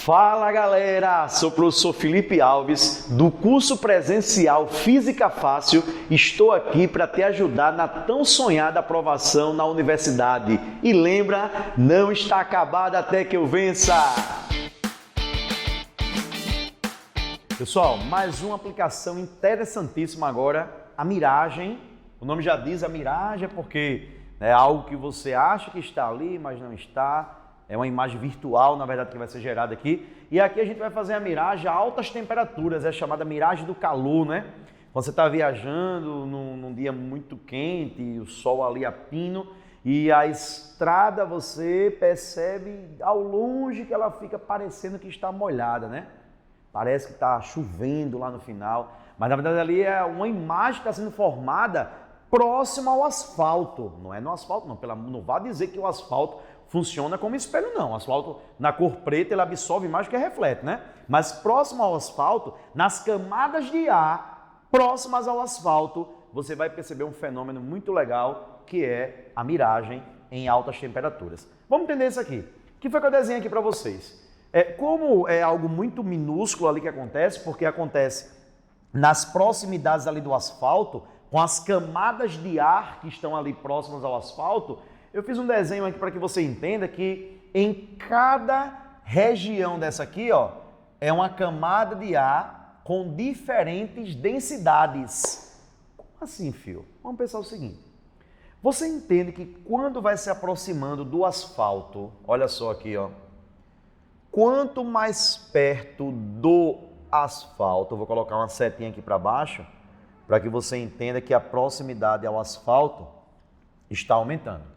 Fala galera, sou o professor Felipe Alves do curso presencial Física Fácil. Estou aqui para te ajudar na tão sonhada aprovação na universidade. E lembra, não está acabada até que eu vença! Pessoal, mais uma aplicação interessantíssima agora, a miragem. O nome já diz, a miragem é porque é algo que você acha que está ali, mas não está. É uma imagem virtual, na verdade, que vai ser gerada aqui. E aqui a gente vai fazer a miragem a altas temperaturas, é chamada miragem do calor, né? Quando você está viajando num dia muito quente, o sol ali a pino, e a estrada você percebe ao longe que ela fica parecendo que está molhada, né? Parece que está chovendo lá no final, mas na verdade ali é uma imagem que está sendo formada próxima ao asfalto. Não é no asfalto, não vá dizer que o asfalto funciona como espelho, não. O asfalto, na cor preta, ele absorve mais do que reflete, né? Mas próximo ao asfalto, nas camadas de ar próximas ao asfalto, você vai perceber um fenômeno muito legal, que é a miragem em altas temperaturas. Vamos entender isso aqui. O que foi que eu desenhei aqui para vocês? Como é algo muito minúsculo ali que acontece, porque acontece nas proximidades ali do asfalto, com as camadas de ar que estão ali próximas ao asfalto, eu fiz um desenho aqui para que você entenda que em cada região dessa aqui, ó, é uma camada de ar com diferentes densidades. Como assim, Fio? Vamos pensar o seguinte. Você entende que quando vai se aproximando do asfalto, olha só aqui, ó, quanto mais perto do asfalto, eu vou colocar uma setinha aqui para baixo, para que você entenda que a proximidade ao asfalto está aumentando.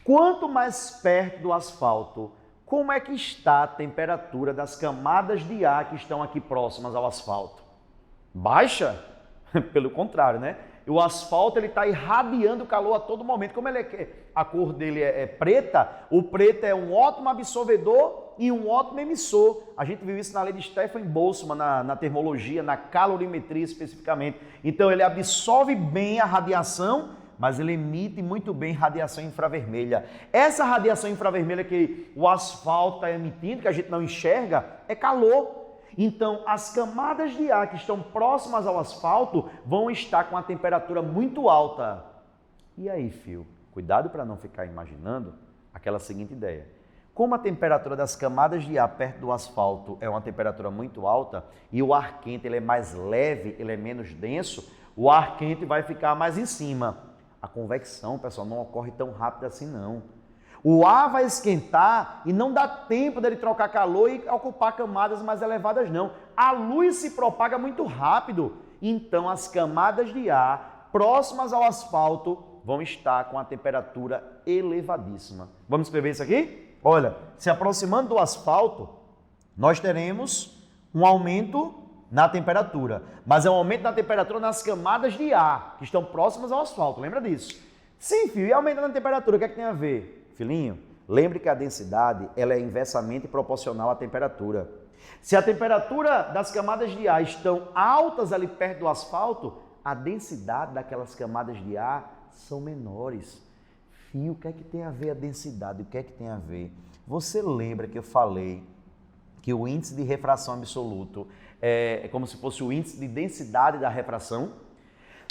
Quanto mais perto do asfalto, como é que está a temperatura das camadas de ar que estão aqui próximas ao asfalto? Baixa? Pelo contrário, né? O asfalto está irradiando calor a todo momento. Como a cor dele é preta, o preto é um ótimo absorvedor e um ótimo emissor. A gente viu isso na lei de Stefan Boltzmann, na termologia, na calorimetria especificamente. Então ele absorve bem a radiação, mas ele emite muito bem radiação infravermelha. Essa radiação infravermelha que o asfalto está emitindo, que a gente não enxerga, é calor. Então, as camadas de ar que estão próximas ao asfalto vão estar com a temperatura muito alta. E aí, Fio? Cuidado para não ficar imaginando aquela seguinte ideia. Como a temperatura das camadas de ar perto do asfalto é uma temperatura muito alta e o ar quente ele é mais leve, ele é menos denso, o ar quente vai ficar mais em cima. A convecção, pessoal, não ocorre tão rápido assim, não. O ar vai esquentar e não dá tempo dele trocar calor e ocupar camadas mais elevadas, não. A luz se propaga muito rápido. Então, as camadas de ar próximas ao asfalto vão estar com a temperatura elevadíssima. Vamos escrever isso aqui? Olha, se aproximando do asfalto, nós teremos um aumento na temperatura, mas é um aumento na temperatura nas camadas de ar que estão próximas ao asfalto, lembra disso? Sim, filho, e aumentando a temperatura, o que é que tem a ver? Filhinho, lembre que a densidade ela é inversamente proporcional à temperatura. Se a temperatura das camadas de ar estão altas ali perto do asfalto, a densidade daquelas camadas de ar são menores. Filho, o que é que tem a ver a densidade? O que é que tem a ver? Você lembra que eu falei que o índice de refração absoluto é como se fosse o índice de densidade da refração?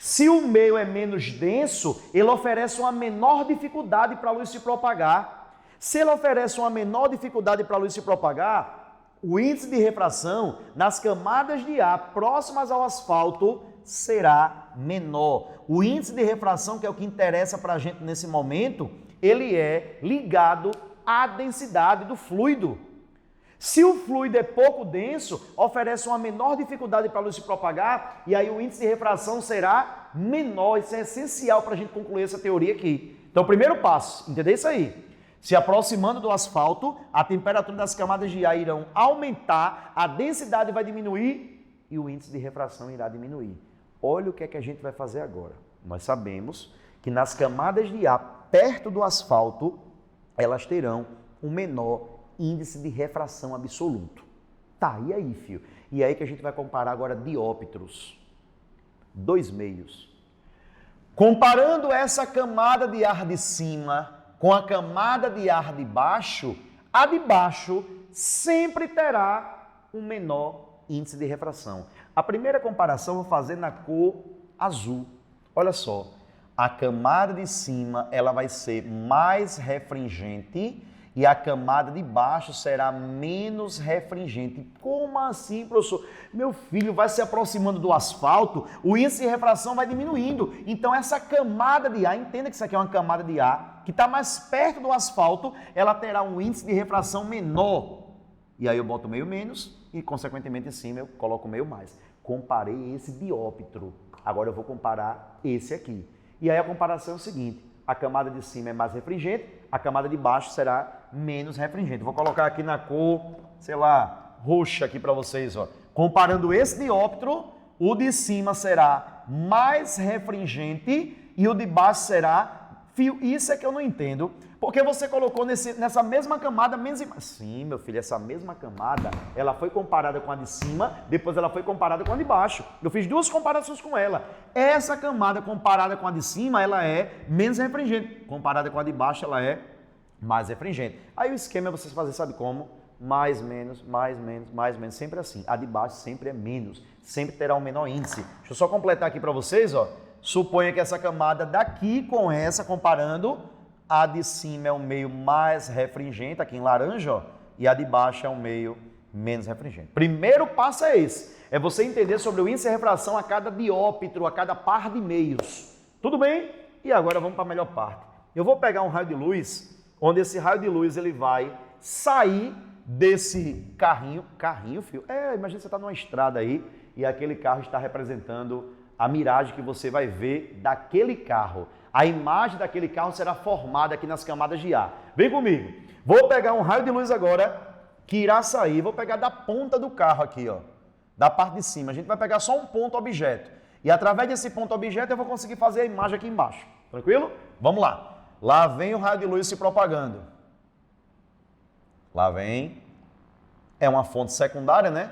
Se o meio é menos denso, ele oferece uma menor dificuldade para a luz se propagar. Se ele oferece uma menor dificuldade para a luz se propagar, o índice de refração nas camadas de ar próximas ao asfalto será menor. O índice de refração, que é o que interessa para a gente nesse momento, ele é ligado à densidade do fluido. Se o fluido é pouco denso, oferece uma menor dificuldade para a luz se propagar e aí o índice de refração será menor. Isso é essencial para a gente concluir essa teoria aqui. Então, primeiro passo, entender isso aí. Se aproximando do asfalto, a temperatura das camadas de ar irão aumentar, a densidade vai diminuir e o índice de refração irá diminuir. Olha o que é que a gente vai fazer agora. Nós sabemos que nas camadas de ar perto do asfalto, elas terão um menor índice de refração absoluto. Tá, e aí, Fio? E aí que a gente vai comparar agora dióptros. Dois meios. Comparando essa camada de ar de cima com a camada de ar de baixo, a de baixo sempre terá um menor índice de refração. A primeira comparação eu vou fazer na cor azul. Olha só, a camada de cima ela vai ser mais refringente e a camada de baixo será menos refringente. Como assim, professor? Meu filho vai se aproximando do asfalto, o índice de refração vai diminuindo. Então essa camada de ar, entenda que isso aqui é uma camada de ar que está mais perto do asfalto, ela terá um índice de refração menor. E aí eu boto meio menos e, consequentemente, em cima eu coloco meio mais. Comparei esse dióptro. Agora eu vou comparar esse aqui. E aí a comparação é o seguinte, a camada de cima é mais refringente, a camada de baixo será menos refringente. Vou colocar aqui na cor, sei lá, roxa aqui para vocês, ó. Comparando esse dióptro, o de cima será mais refringente e o de baixo será fio. Isso é que eu não entendo. Porque você colocou nessa mesma camada menos e mais. Sim, meu filho, essa mesma camada, ela foi comparada com a de cima, depois ela foi comparada com a de baixo. Eu fiz duas comparações com ela. Essa camada comparada com a de cima, ela é menos refringente. Comparada com a de baixo, ela é mais refringente. Aí o esquema é você fazer, sabe como? Mais, menos, sempre assim. A de baixo sempre é menos, sempre terá um menor índice. Deixa eu só completar aqui para vocês, ó. Suponha que essa camada daqui com essa, comparando, a de cima é um meio mais refringente, aqui em laranja, ó, e a de baixo é um meio menos refringente. Primeiro passo é esse, é você entender sobre o índice de refração a cada dióptro, a cada par de meios. Tudo bem? E agora vamos para a melhor parte. Eu vou pegar um raio de luz, onde esse raio de luz ele vai sair desse carrinho, filho? Imagina você está numa estrada aí e aquele carro está representando a miragem que você vai ver daquele carro. A imagem daquele carro será formada aqui nas camadas de ar. Vem comigo. Vou pegar um raio de luz agora que irá sair. Vou pegar da ponta do carro aqui, ó, da parte de cima. A gente vai pegar só um ponto objeto. E através desse ponto objeto eu vou conseguir fazer a imagem aqui embaixo. Tranquilo? Vamos lá. Lá vem o raio de luz se propagando. Lá vem. É uma fonte secundária, né?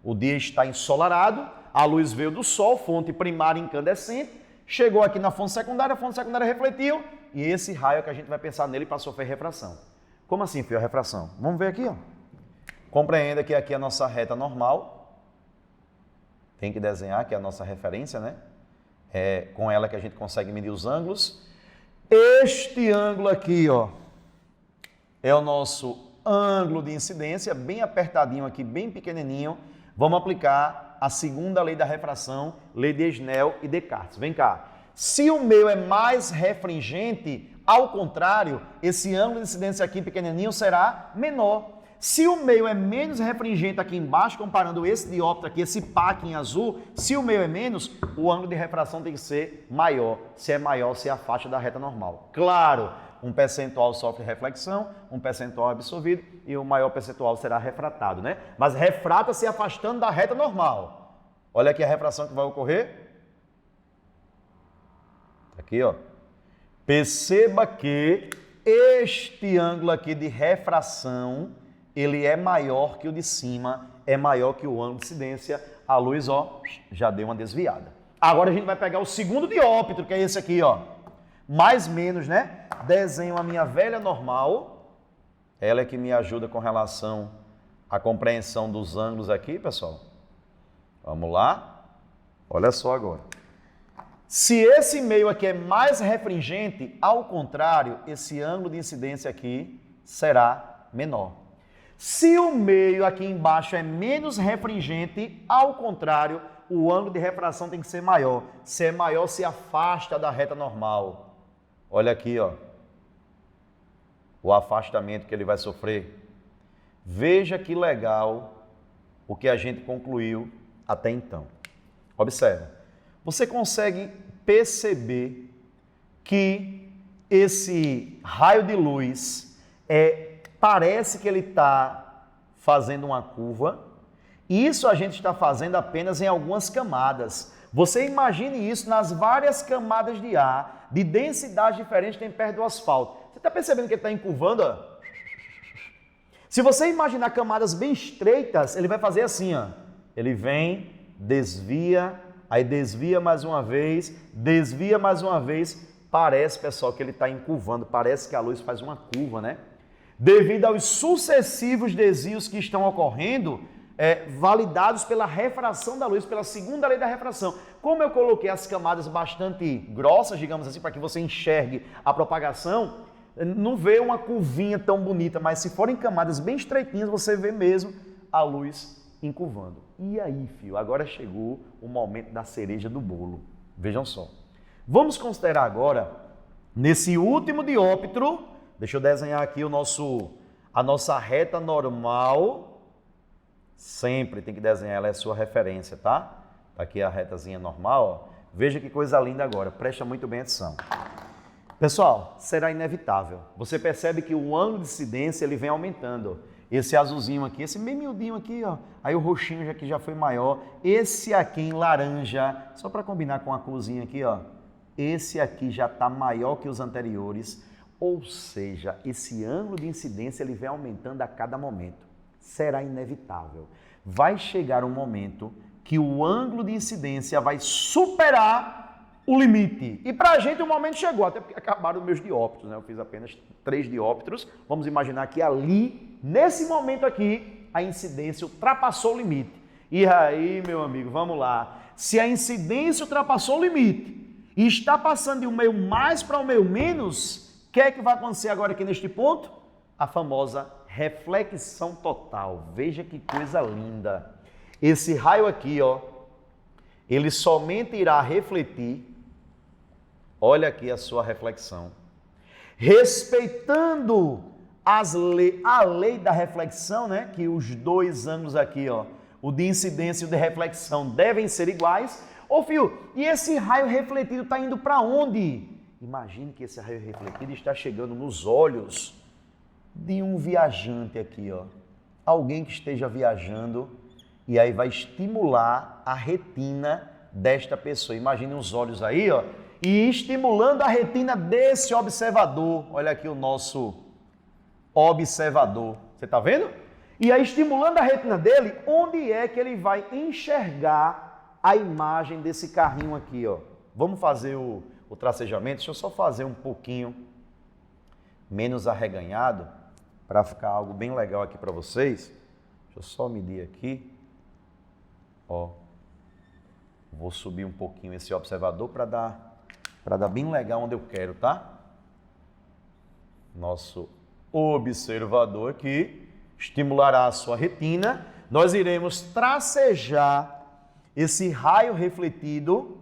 O dia está ensolarado. A luz veio do sol, fonte primária incandescente. Chegou aqui na fonte secundária, a fonte secundária refletiu e esse raio que a gente vai pensar nele para sofrer refração. Como assim, filho, a refração? Vamos ver aqui, ó. Compreenda que aqui é a nossa reta normal. Tem que desenhar, que é a nossa referência, né? É com ela que a gente consegue medir os ângulos. Este ângulo aqui, ó, é o nosso ângulo de incidência, bem apertadinho aqui, bem pequenininho. Vamos aplicar a segunda lei da refração, lei de Snell e Descartes. Vem cá. Se o meio é mais refringente, ao contrário, esse ângulo de incidência aqui pequenininho será menor. Se o meio é menos refringente aqui embaixo, comparando esse dióptro aqui, esse pá aqui em azul, se o meio é menos, o ângulo de refração tem que ser maior. Se é maior, se afasta da reta normal. Claro, um percentual sofre reflexão, um percentual é absorvido e o maior percentual será refratado, né? Mas refrata se afastando da reta normal. Olha aqui a refração que vai ocorrer. Aqui, ó. Perceba que este ângulo aqui de refração, ele é maior que o de cima, é maior que o ângulo de incidência. A luz, ó, já deu uma desviada. Agora a gente vai pegar o segundo dióptro, que é esse aqui, ó. Mais menos, né? Desenho a minha velha normal. Ela é que me ajuda com relação à compreensão dos ângulos aqui, pessoal. Vamos lá. Olha só agora. Se esse meio aqui é mais refringente, ao contrário, esse ângulo de incidência aqui será menor. Se o meio aqui embaixo é menos refringente, ao contrário, o ângulo de refração tem que ser maior. Se é maior, se afasta da reta normal. Olha aqui, ó, o afastamento que ele vai sofrer. Veja que legal o que a gente concluiu até então. Observa, você consegue perceber que esse raio de luz parece que ele está fazendo uma curva. Isso a gente está fazendo apenas em algumas camadas. Você imagine isso nas várias camadas de ar, de densidade diferente que tem perto do asfalto. Você está percebendo que ele está encurvando? Ó? Se você imaginar camadas bem estreitas, ele vai fazer assim, ó. Ele vem, desvia, aí desvia mais uma vez, Parece, pessoal, que ele está encurvando, parece que a luz faz uma curva, né? devido aos sucessivos desvios que estão ocorrendo, validados pela refração da luz, pela segunda lei da refração. Como eu coloquei as camadas bastante grossas, digamos assim, para que você enxergue a propagação, não vê uma curvinha tão bonita, mas se forem camadas bem estreitinhas, você vê mesmo a luz encurvando. E aí, filho, agora chegou o momento da cereja do bolo. Vejam só. Vamos considerar agora, nesse último dióptro, deixa eu desenhar aqui a nossa reta normal. Sempre tem que desenhar, ela é sua referência, tá? Tá aqui a retazinha normal, ó. Veja que coisa linda agora, presta muito bem atenção. Pessoal, será inevitável. Você percebe que o ângulo de incidência ele vem aumentando. Esse azulzinho aqui, esse meio miudinho aqui, ó. Aí o roxinho aqui já foi maior. Esse aqui em laranja, só para combinar com a corzinha aqui, ó. Esse aqui já está maior que os anteriores. Ou seja, esse ângulo de incidência ele vem aumentando a cada momento. Será inevitável. Vai chegar um momento que o ângulo de incidência vai superar o limite. E para a gente o momento chegou, até porque acabaram os meus dióptros, né? Eu fiz apenas 3 dióptros. Vamos imaginar que ali, nesse momento aqui, a incidência ultrapassou o limite. E aí, meu amigo, vamos lá. Se a incidência ultrapassou o limite e está passando de um meio mais para um meio menos, o que é que vai acontecer agora aqui neste ponto? A famosa reflexão total. Veja que coisa linda. Esse raio aqui, ó, ele somente irá refletir, olha aqui a sua reflexão, respeitando a lei da reflexão, né? Que os dois ângulos aqui, ó, o de incidência e o de reflexão devem ser iguais. Ô filho, e esse raio refletido está indo para onde? Imagine que esse raio refletido está chegando nos olhos de um viajante aqui, ó. Alguém que esteja viajando e aí vai estimular a retina desta pessoa. Imagine os olhos aí, ó, e estimulando a retina desse observador. Olha aqui o nosso observador. Você tá vendo? E aí estimulando a retina dele, onde é que ele vai enxergar a imagem desse carrinho aqui, ó. Vamos fazer o tracejamento. Deixa eu só fazer um pouquinho menos arreganhado, para ficar algo bem legal aqui para vocês. Deixa eu só medir aqui. Ó. Vou subir um pouquinho esse observador para dar bem legal onde eu quero, tá? Nosso observador aqui estimulará a sua retina. Nós iremos tracejar esse raio refletido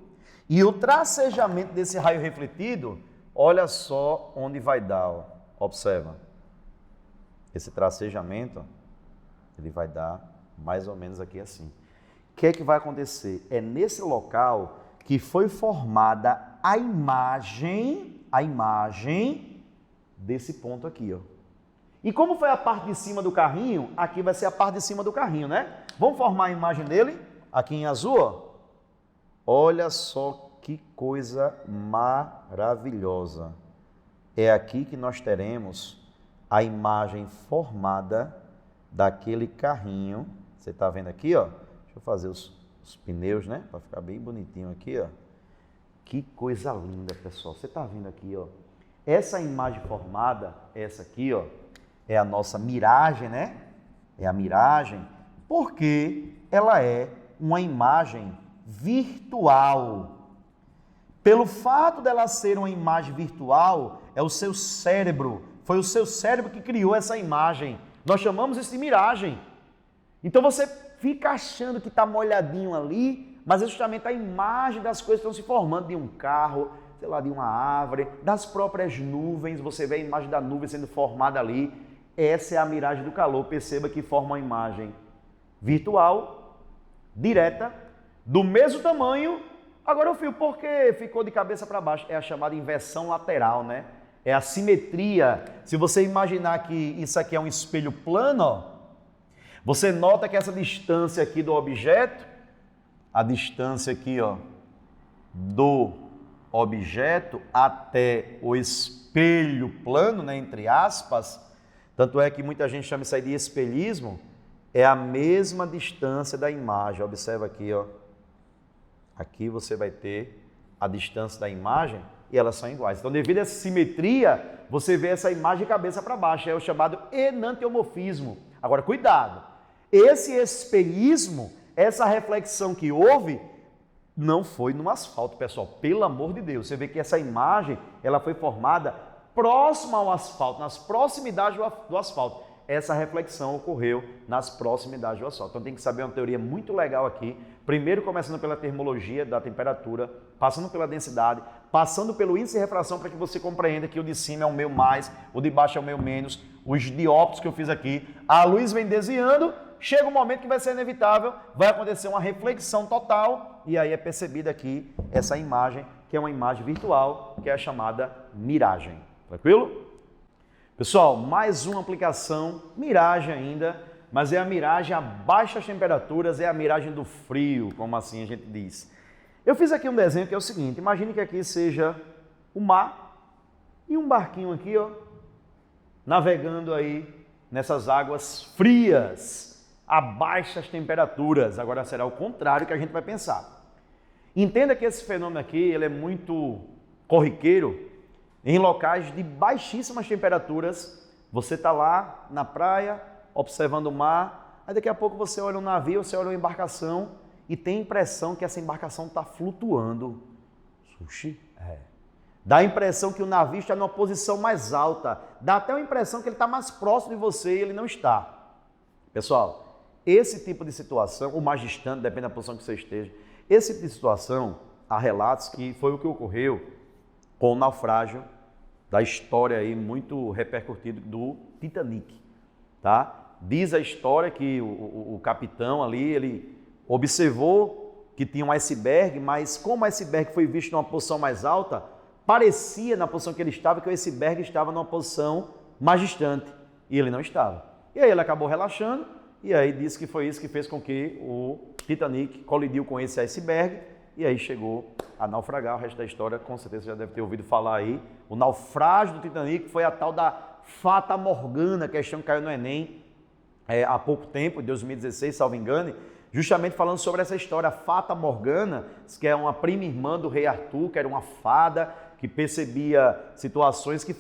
e o tracejamento desse raio refletido, olha só onde vai dar, ó. Observa. Esse tracejamento, ele vai dar mais ou menos aqui assim. O que é que vai acontecer? É nesse local que foi formada a imagem desse ponto aqui, ó. E como foi a parte de cima do carrinho, aqui vai ser a parte de cima do carrinho, né? Vamos formar a imagem dele, aqui em azul, ó. Olha só que coisa maravilhosa. É aqui que nós teremos a imagem formada daquele carrinho. Você está vendo aqui, ó? Deixa eu fazer os pneus, né? Para ficar bem bonitinho aqui, ó. Que coisa linda, pessoal. Você está vendo aqui, ó. Essa imagem formada, essa aqui, ó, é a nossa miragem, né? É a miragem, porque ela é uma imagem virtual. Pelo fato dela ser uma imagem virtual, é o seu cérebro, foi o seu cérebro que criou essa imagem. Nós chamamos isso de miragem. Então você fica achando que está molhadinho ali, mas é justamente a imagem das coisas que estão se formando, de um carro, sei lá, de uma árvore, das próprias nuvens. Você vê a imagem da nuvem sendo formada ali. Essa é a miragem do calor. Perceba que forma uma imagem virtual, direta, do mesmo tamanho. Agora eu fio, por que ficou de cabeça para baixo? É a chamada inversão lateral, né? É a simetria. Se você imaginar que isso aqui é um espelho plano, ó, você nota que essa distância aqui do objeto, a distância aqui, ó, do objeto até o espelho plano, né, entre aspas, tanto é que muita gente chama isso aí de espelhismo, é a mesma distância da imagem. Observa aqui, ó. Aqui você vai ter a distância da imagem e elas são iguais. Então, devido a essa simetria, você vê essa imagem de cabeça para baixo, é o chamado enantiomorfismo. Agora, cuidado, esse espelhismo, essa reflexão que houve, não foi no asfalto, pessoal, pelo amor de Deus. Você vê que essa imagem, ela foi formada próxima ao asfalto, nas proximidades do asfalto. Essa reflexão ocorreu nas proximidades do asfalto. Então tem que saber uma teoria muito legal aqui. Primeiro começando pela termologia da temperatura, passando pela densidade, passando pelo índice de refração para que você compreenda que o de cima é o meio mais, o de baixo é o meio menos, os dióptros que eu fiz aqui. A luz vem desviando, chega um momento que vai ser inevitável, vai acontecer uma reflexão total e aí é percebida aqui essa imagem, que é uma imagem virtual, que é a chamada miragem. Tranquilo? Pessoal, mais uma aplicação, miragem ainda, mas é a miragem a baixas temperaturas, é a miragem do frio, como assim a gente diz. Eu fiz aqui um desenho que é o seguinte, imagine que aqui seja o mar e um barquinho aqui, ó, navegando aí nessas águas frias, a baixas temperaturas. Agora será o contrário que a gente vai pensar. Entenda que esse fenômeno aqui, ele é muito corriqueiro. Em locais de baixíssimas temperaturas, você está lá na praia, observando o mar, aí daqui a pouco você olha um navio, você olha uma embarcação e tem a impressão que essa embarcação está flutuando. Sushi? É. Dá a impressão que o navio está numa posição mais alta, dá até a impressão que ele está mais próximo de você e ele não está. Pessoal, esse tipo de situação, ou mais distante, depende da posição que você esteja, esse tipo de situação, há relatos que foi o que ocorreu com o naufrágio da história aí muito repercutido do Titanic, tá? Diz a história que o capitão ali, ele observou que tinha um iceberg, mas como o iceberg foi visto numa posição mais alta, parecia na posição que ele estava que o iceberg estava numa posição mais distante e ele não estava. E aí ele acabou relaxando e aí disse que foi isso que fez com que o Titanic colidiu com esse iceberg e aí chegou a naufragar. O resto da história, com certeza, você já deve ter ouvido falar aí. O naufrágio do Titanic foi a tal da Fata Morgana, questão que caiu no Enem há pouco tempo, em 2016, salvo engano, justamente falando sobre essa história. A Fata Morgana, que é uma prima irmã do rei Arthur, que era uma fada que percebia situações que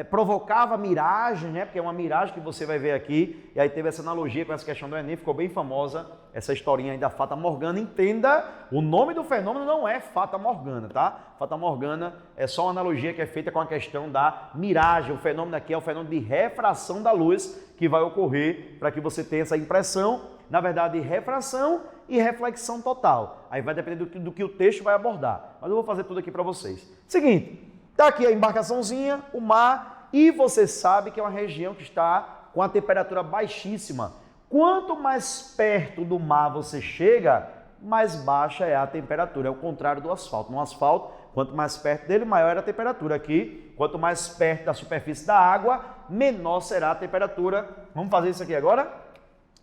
provocava miragem, né? Porque é uma miragem que você vai ver aqui, e aí teve essa analogia com essa questão do Enem, ficou bem famosa essa historinha aí da Fata Morgana. Entenda, o nome do fenômeno não é Fata Morgana, tá? Fata Morgana é só uma analogia que é feita com a questão da miragem. O fenômeno aqui é o fenômeno de refração da luz que vai ocorrer para que você tenha essa impressão, na verdade, refração e reflexão total. Aí vai depender do que o texto vai abordar. Mas eu vou fazer tudo aqui para vocês. Seguinte, tá aqui a embarcaçãozinha, o mar, e você sabe que é uma região que está com a temperatura baixíssima. Quanto mais perto do mar você chega, mais baixa é a temperatura. É o contrário do asfalto. No asfalto, quanto mais perto dele, maior é a temperatura. Aqui, quanto mais perto da superfície da água, menor será a temperatura. Vamos fazer isso aqui agora?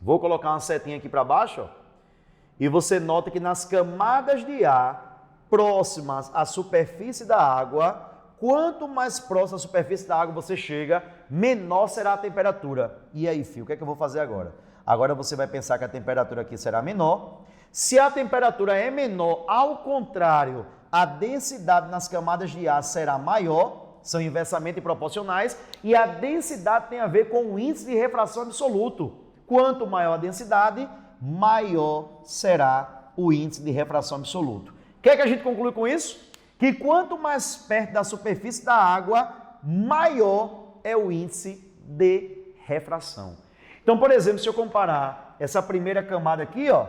Vou colocar uma setinha aqui para baixo, ó, e você nota que nas camadas de ar próximas à superfície da água, quanto mais próximo à superfície da água você chega, menor será a temperatura. E aí, filho, o que é que eu vou fazer agora? Agora você vai pensar que a temperatura aqui será menor. Se a temperatura é menor, ao contrário, a densidade nas camadas de ar será maior, são inversamente proporcionais, e a densidade tem a ver com o índice de refração absoluto. Quanto maior a densidade, maior será o índice de refração absoluto. O que é que a gente conclui com isso? Que quanto mais perto da superfície da água, maior é o índice de refração. Então, por exemplo, se eu comparar essa primeira camada aqui, ó,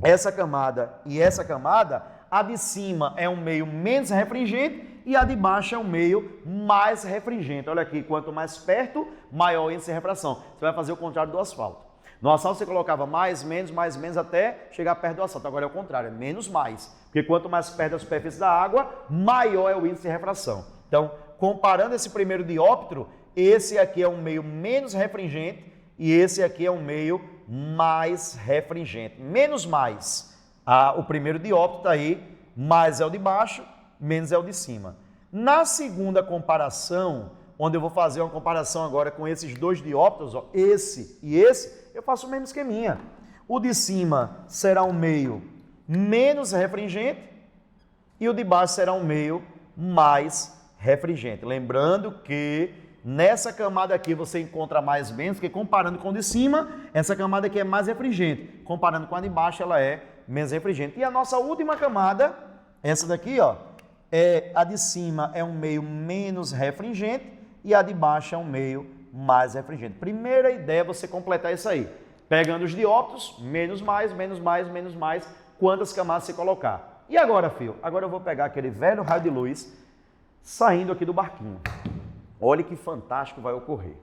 essa camada e essa camada, a de cima é um meio menos refringente e a de baixo é um meio mais refringente. Olha aqui, quanto mais perto, maior o índice de refração. Você vai fazer o contrário do asfalto. No asfalto você colocava mais, menos, até chegar perto do asfalto. Agora é o contrário, é menos, mais. Porque quanto mais perto da superfície da água, maior é o índice de refração. Então, comparando esse primeiro dióptro, esse aqui é um meio menos refringente e esse aqui é um meio mais refringente. Menos, mais. O primeiro dióptro está aí, mais é o de baixo, menos é o de cima. Na segunda comparação, onde eu vou fazer uma comparação agora com esses dois dióptros, ó, esse e esse, eu faço o mesmo esqueminha. O de cima será um meio menos refringente e o de baixo será um meio mais refringente. Lembrando que nessa camada aqui você encontra mais menos, porque comparando com a de cima, essa camada aqui é mais refringente. Comparando com a de baixo, ela é menos refringente. E a nossa última camada, essa daqui, ó, a de cima é um meio menos refringente e a de baixo é um meio mais refringente. Primeira ideia é você completar isso aí. Pegando os dióptros, menos mais, quantas camadas você colocar. E agora, filho? Agora eu vou pegar aquele velho raio de luz saindo aqui do barquinho. Olha que fantástico vai ocorrer.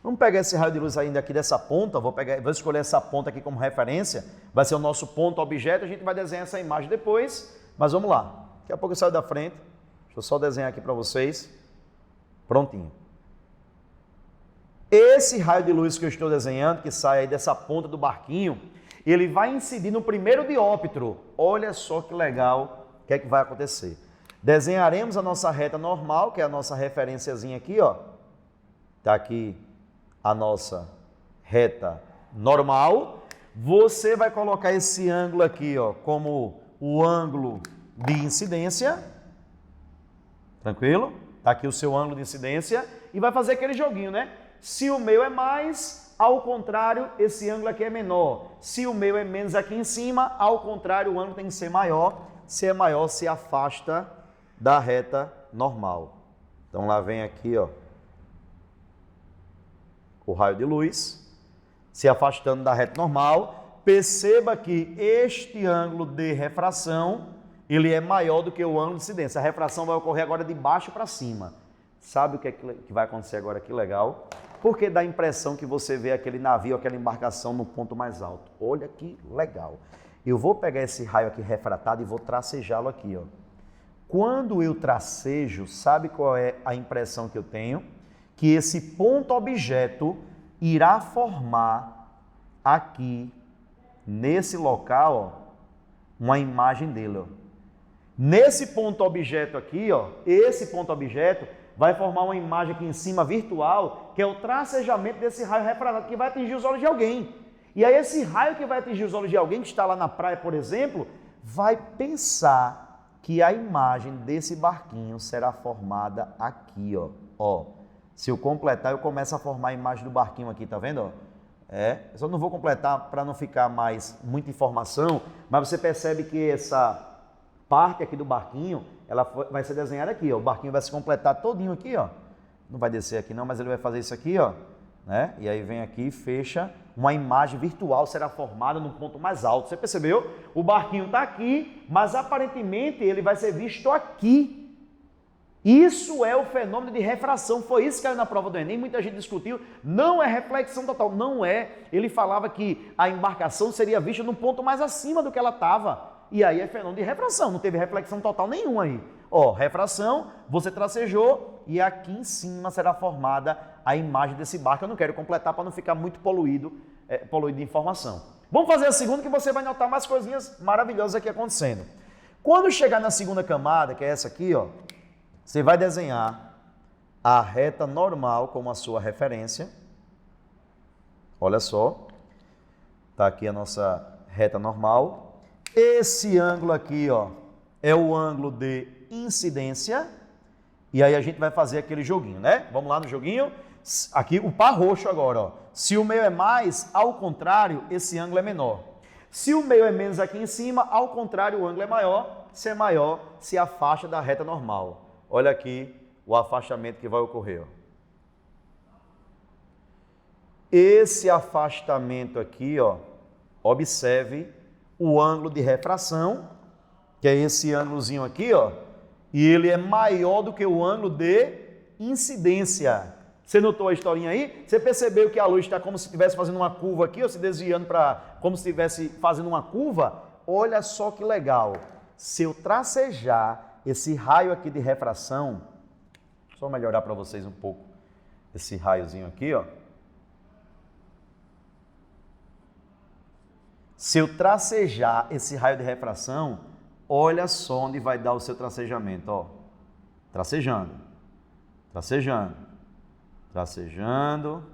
Vamos pegar esse raio de luz ainda aqui dessa ponta, vou escolher essa ponta aqui como referência, vai ser o nosso ponto objeto, a gente vai desenhar essa imagem depois, mas vamos lá. Daqui a pouco eu saio da frente, deixa eu só desenhar aqui para vocês. Prontinho. Esse raio de luz que eu estou desenhando, que sai aí dessa ponta do barquinho, ele vai incidir no primeiro dióptro. Olha só que legal, o que é que vai acontecer. Desenharemos a nossa reta normal, que é a nossa referenciazinha aqui, ó. Tá aqui a nossa reta normal. Você vai colocar esse ângulo aqui, ó, como o ângulo de incidência. Tranquilo? Tá aqui o seu ângulo de incidência e vai fazer aquele joguinho, né? Se o meu é mais, ao contrário, esse ângulo aqui é menor. Se o meu é menos aqui em cima, ao contrário, o ângulo tem que ser maior. Se é maior, se afasta da reta normal. Então lá vem aqui, ó, o raio de luz, se afastando da reta normal. Perceba que este ângulo de refração, ele é maior do que o ângulo de incidência. A refração vai ocorrer agora de baixo para cima. Sabe o que vai acontecer agora? Que legal. Porque dá a impressão que você vê aquele navio, aquela embarcação no ponto mais alto. Olha que legal. Eu vou pegar esse raio aqui refratado e vou tracejá-lo aqui, ó. Quando eu tracejo, sabe qual é a impressão que eu tenho? Que esse ponto objeto irá formar aqui, nesse local, ó, uma imagem dele, ó. Nesse ponto objeto aqui, ó, esse ponto objeto vai formar uma imagem aqui em cima virtual, que é o tracejamento desse raio refratado que vai atingir os olhos de alguém. E aí esse raio que vai atingir os olhos de alguém que está lá na praia, por exemplo, vai pensar que a imagem desse barquinho será formada aqui, ó. Ó, se eu completar, eu começo a formar a imagem do barquinho aqui, tá vendo? Ó? Eu só não vou completar para não ficar mais muita informação, mas você percebe que essa parte aqui do barquinho, ela vai ser desenhada aqui, ó. O barquinho vai se completar todinho aqui, ó. Não vai descer aqui não, mas ele vai fazer isso aqui, ó, né? E aí vem aqui e fecha, uma imagem virtual será formada no ponto mais alto. Você percebeu? O barquinho está aqui, mas aparentemente ele vai ser visto aqui. Isso é o fenômeno de refração. Foi isso que caiu na prova do Enem, muita gente discutiu. Não é reflexão total, não é. Ele falava que a embarcação seria vista num ponto mais acima do que ela estava. E aí é fenômeno de refração, não teve reflexão total nenhuma aí. Ó, refração, você tracejou e aqui em cima será formada a imagem desse barco. Eu não quero completar para não ficar muito poluído de informação. Vamos fazer a segunda que você vai notar mais coisinhas maravilhosas aqui acontecendo. Quando chegar na segunda camada, que é essa aqui, ó, você vai desenhar a reta normal como a sua referência. Olha só, tá aqui a nossa reta normal. Esse ângulo aqui, ó, é o ângulo de incidência. E aí a gente vai fazer aquele joguinho, né? Vamos lá no joguinho. Aqui o par roxo agora, ó. Se o meu é mais, ao contrário, esse ângulo é menor. Se o meu é menos aqui em cima, ao contrário, o ângulo é maior. Se é maior, se afasta da reta normal. Olha aqui o afastamento que vai ocorrer, ó. Esse afastamento aqui, ó, observe o ângulo de refração, que é esse ângulozinho aqui, ó, e ele é maior do que o ângulo de incidência. Você notou a historinha aí? Você percebeu que a luz está como se estivesse fazendo uma curva aqui, ou se desviando para como se estivesse fazendo uma curva? Olha só que legal. Se eu tracejar esse raio aqui de refração, só melhorar para vocês um pouco esse raiozinho aqui, ó. Se eu tracejar esse raio de refração, olha só onde vai dar o seu tracejamento, ó. Tracejando, tracejando, tracejando,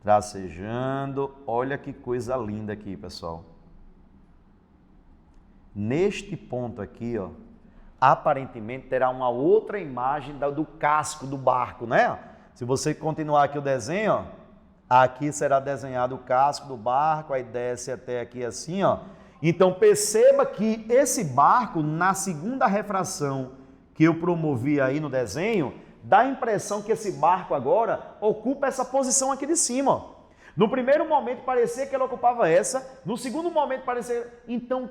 tracejando. Olha que coisa linda aqui, pessoal. Neste ponto aqui, ó, aparentemente terá uma outra imagem do casco do barco, né? Se você continuar aqui o desenho, ó, aqui será desenhado o casco do barco, aí desce até aqui assim, ó. Então perceba que esse barco, na segunda refração que eu promovi aí no desenho, dá a impressão que esse barco agora ocupa essa posição aqui de cima, ó. No primeiro momento parecia que ele ocupava essa, no segundo momento parecia... Então,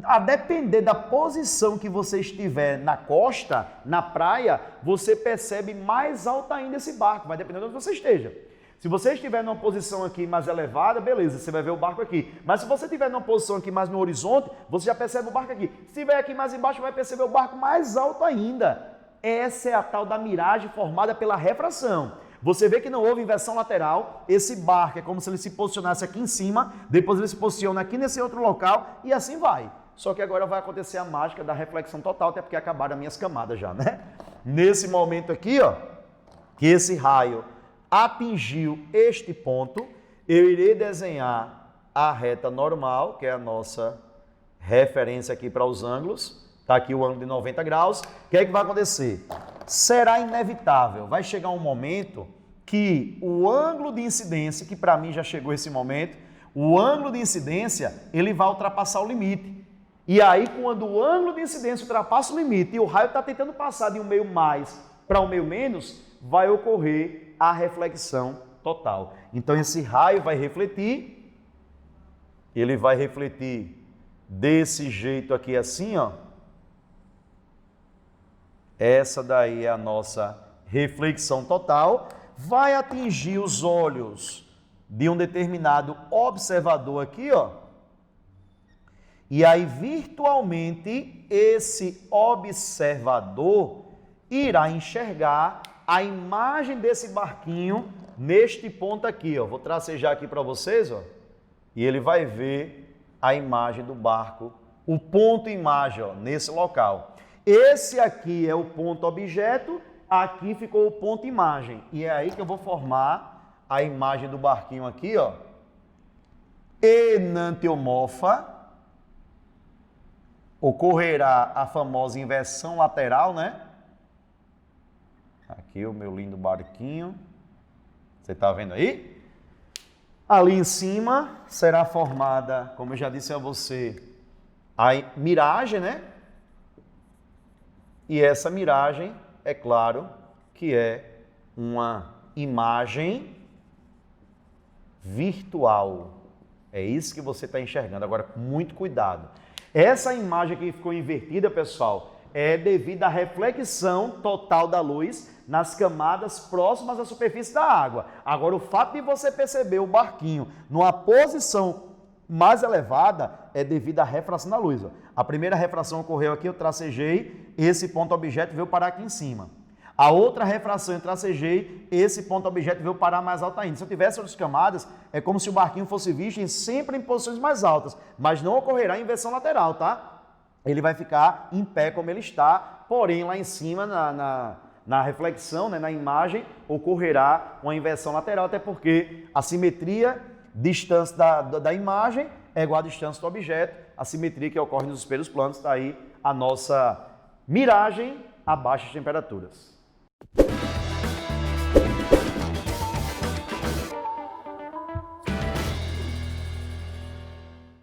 a depender da posição que você estiver na costa, na praia, você percebe mais alto ainda esse barco, vai depender de onde você esteja. Se você estiver numa posição aqui mais elevada, beleza, você vai ver o barco aqui. Mas se você estiver numa posição aqui mais no horizonte, você já percebe o barco aqui. Se estiver aqui mais embaixo, vai perceber o barco mais alto ainda. Essa é a tal da miragem formada pela refração. Você vê que não houve inversão lateral, esse barco é como se ele se posicionasse aqui em cima, depois ele se posiciona aqui nesse outro local e assim vai. Só que agora vai acontecer a mágica da reflexão total, até porque acabaram as minhas camadas já, né? Nesse momento aqui, ó, que esse raio atingiu este ponto, eu irei desenhar a reta normal, que é a nossa referência aqui para os ângulos. Está aqui o ângulo de 90 graus. O que é que vai acontecer? Será inevitável. Vai chegar um momento que o ângulo de incidência, que para mim já chegou esse momento, o ângulo de incidência, ele vai ultrapassar o limite. E aí, quando o ângulo de incidência ultrapassa o limite e o raio está tentando passar de um meio mais para um meio menos, vai ocorrer a reflexão total. Então, esse raio vai refletir, ele vai refletir desse jeito aqui assim, ó. Essa daí é a nossa reflexão total. Vai atingir os olhos de um determinado observador aqui, ó. E aí, virtualmente, esse observador irá enxergar a imagem desse barquinho neste ponto aqui, ó. Vou tracejar aqui para vocês, ó. E ele vai ver a imagem do barco, o ponto imagem, ó, nesse local. Esse aqui é o ponto objeto, aqui ficou o ponto imagem. E é aí que eu vou formar a imagem do barquinho aqui, ó. Enantiomorfa. Ocorrerá a famosa inversão lateral, né? Aqui o meu lindo barquinho. Você está vendo aí? Ali em cima será formada, como eu já disse a você, a miragem, né? E essa miragem, é claro, que é uma imagem virtual. É isso que você está enxergando. Agora, com muito cuidado. Essa imagem que ficou invertida, pessoal, é devido à reflexão total da luz nas camadas próximas à superfície da água. Agora, o fato de você perceber o barquinho numa posição mais elevada é devido à refração da luz. Ó. A primeira refração ocorreu aqui, eu tracejei, esse ponto objeto veio parar aqui em cima. A outra refração eu tracejei, esse ponto objeto veio parar mais alto ainda. Se eu tivesse outras camadas, é como se o barquinho fosse visto sempre em posições mais altas, mas não ocorrerá inversão lateral, tá? Ele vai ficar em pé como ele está, porém lá em cima, na reflexão, né, na imagem, ocorrerá uma inversão lateral, até porque a simetria, distância da imagem é igual à distância do objeto, a simetria que ocorre nos espelhos planos, está aí a nossa miragem a baixas temperaturas.